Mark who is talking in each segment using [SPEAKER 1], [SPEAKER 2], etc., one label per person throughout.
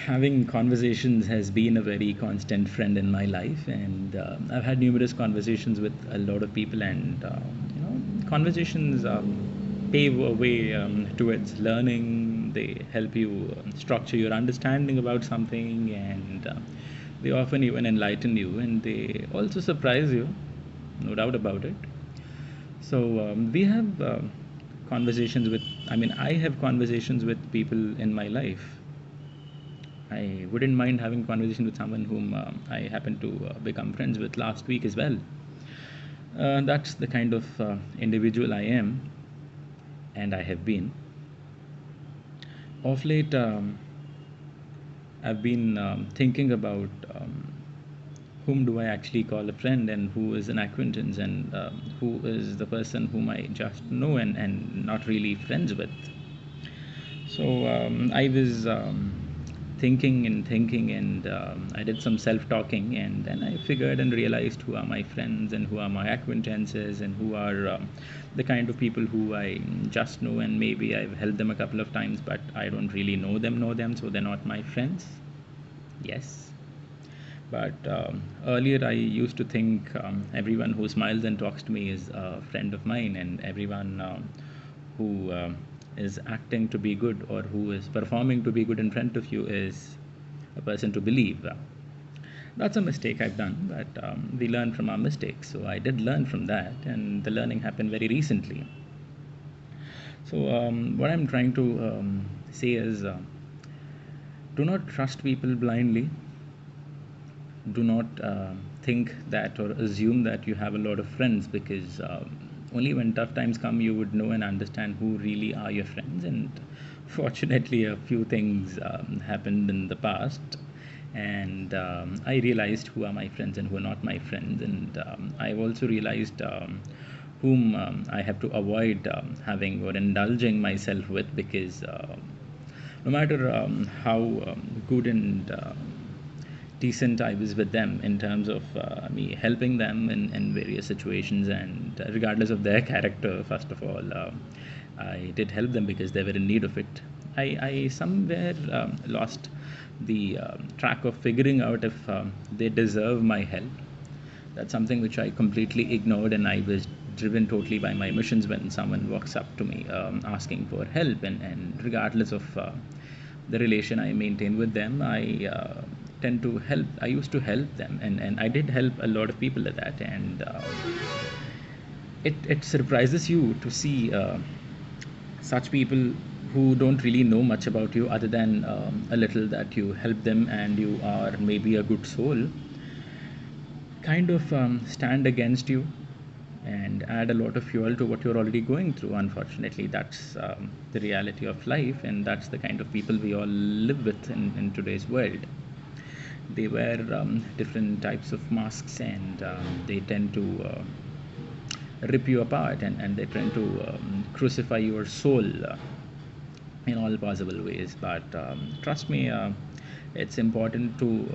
[SPEAKER 1] Having conversations has been a very constant friend in my life, and I've had numerous conversations with a lot of people, and conversations pave a way towards learning. They help you structure your understanding about something, and they often even enlighten you, and they also surprise you, no doubt about it. So we have conversations with, I have conversations with people in my life. I wouldn't mind having a conversation with someone whom I happened to become friends with last week as well. That's the kind of individual I am, and I have been. Of late, I've been thinking about whom do I actually call a friend, and who is an acquaintance, and who is the person whom I just know and not really friends with. So I was thinking, and I did some self-talking, and then I figured and realized who are my friends and who are my acquaintances, and who are the kind of people who I just know, and maybe I've helped them a couple of times, but I don't really know them, so they're not my friends. Yes. But earlier I used to think everyone who smiles and talks to me is a friend of mine, and everyone who is acting to be good, or who is performing to be good in front of you, is a person to believe. That's a mistake I've done, but we learn from our mistakes. So I did learn from that, and the learning happened very recently. So what I'm trying to say is, do not trust people blindly. Do not think that or assume that you have a lot of friends, because only when tough times come you would know and understand who really are your friends. And fortunately, a few things happened in the past, and I realized who are my friends and who are not my friends, and I've also realized whom I have to avoid having or indulging myself with, because no matter how good and decent I was with them in terms of me helping them in various situations, and regardless of their character, first of all, I did help them because they were in need of it. I somewhere lost the track of figuring out if they deserve my help. That's something which I completely ignored, and I was driven totally by my emotions when someone walks up to me asking for help, and regardless of the relation I maintain with them, I tend to help. I used to help them, and I did help a lot of people at that, and it surprises you to see such people who don't really know much about you other than a little that you help them and you are maybe a good soul, kind of stand against you and add a lot of fuel to what you're already going through. Unfortunately, that's the reality of life, and that's the kind of people we all live with in today's world. They wear different types of masks, and they tend to rip you apart, and they tend to crucify your soul in all possible ways. But trust me, it's important to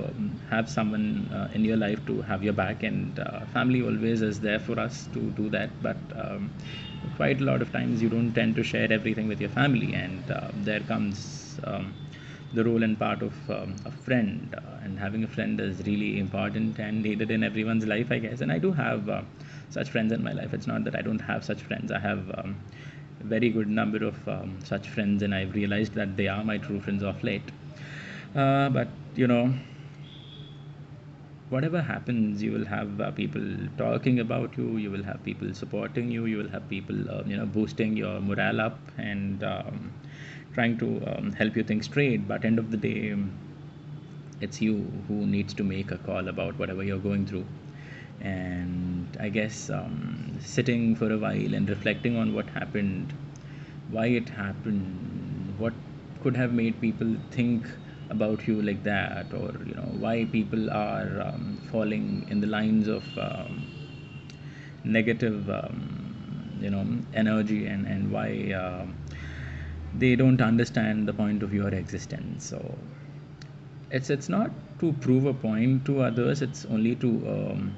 [SPEAKER 1] have someone in your life to have your back, and family always is there for us to do that. But quite a lot of times you don't tend to share everything with your family, and there comes the role and part of a friend, and having a friend is really important and needed in everyone's life, I guess. And I do have such friends in my life. It's not that I don't have such friends. I have very good number of such friends, and I've realized that they are my true friends of late. But whatever happens, you will have people talking about you. You will have people supporting you. You will have people boosting your morale up, and trying to help you think straight. But end of the day, it's you who needs to make a call about whatever you're going through. And I guess sitting for a while and reflecting on what happened, why it happened, what could have made people think about you like that, or why people are falling in the lines of negative energy, and why they don't understand the point of your existence. So it's not to prove a point to others. It's only to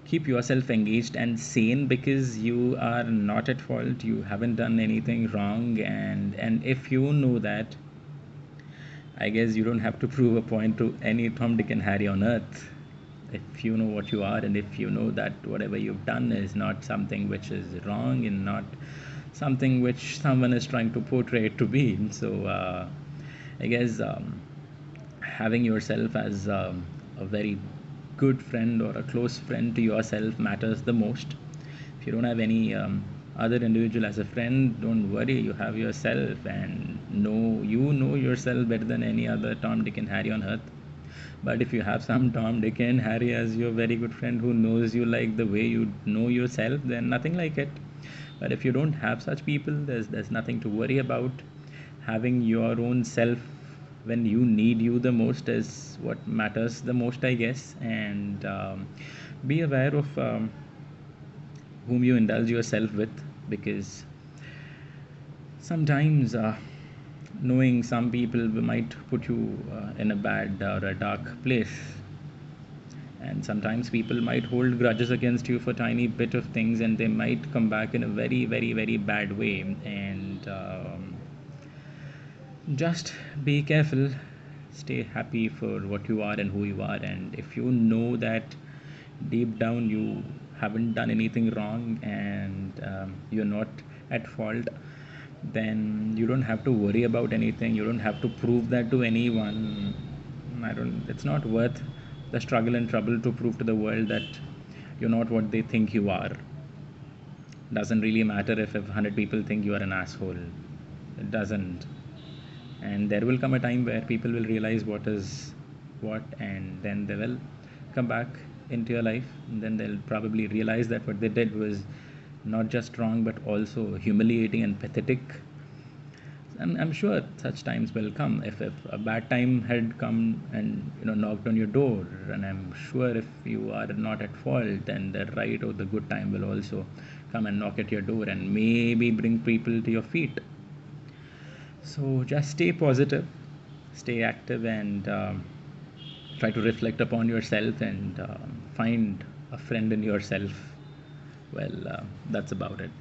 [SPEAKER 1] keep yourself engaged and sane, because you are not at fault. You haven't done anything wrong, and if you know that, I guess you don't have to prove a point to any Tom, Dick, and Harry on earth. If you know what you are, and if you know that whatever you've done is not something which is wrong and not something which someone is trying to portray it to be. So I guess having yourself as a very good friend or a close friend to yourself matters the most. If you don't have any other individual as a friend, don't worry, you have yourself, and you know yourself better than any other Tom, Dick, and Harry on earth. But if you have some Tom, Dick, and Harry as your very good friend who knows you like the way you know yourself, then nothing like it. But if you don't have such people, there's nothing to worry about. Having your own self when you need you the most is what matters the most, I guess. And be aware of whom you indulge yourself with, because sometimes knowing some people might put you in a bad or a dark place, and sometimes people might hold grudges against you for tiny bit of things, and they might come back in a very very very bad way. And just be careful, stay happy for what you are and who you are. And if you know that deep down you haven't done anything wrong, and you're not at fault, then you don't have to worry about anything. You don't have to prove that to anyone. It's not worth the struggle and trouble to prove to the world that you're not what they think you are. Doesn't really matter if 100 people think you are an asshole. It doesn't. And there will come a time where people will realize what is what, and then they will come back into your life, and then they'll probably realize that what they did was not just wrong but also humiliating and pathetic. And I'm sure such times will come. If a bad time had come and knocked on your door, and I'm sure if you are not at fault, then the right or the good time will also come and knock at your door and maybe bring people to your feet. So just stay positive, stay active, and try to reflect upon yourself, and find a friend in yourself. Well, that's about it.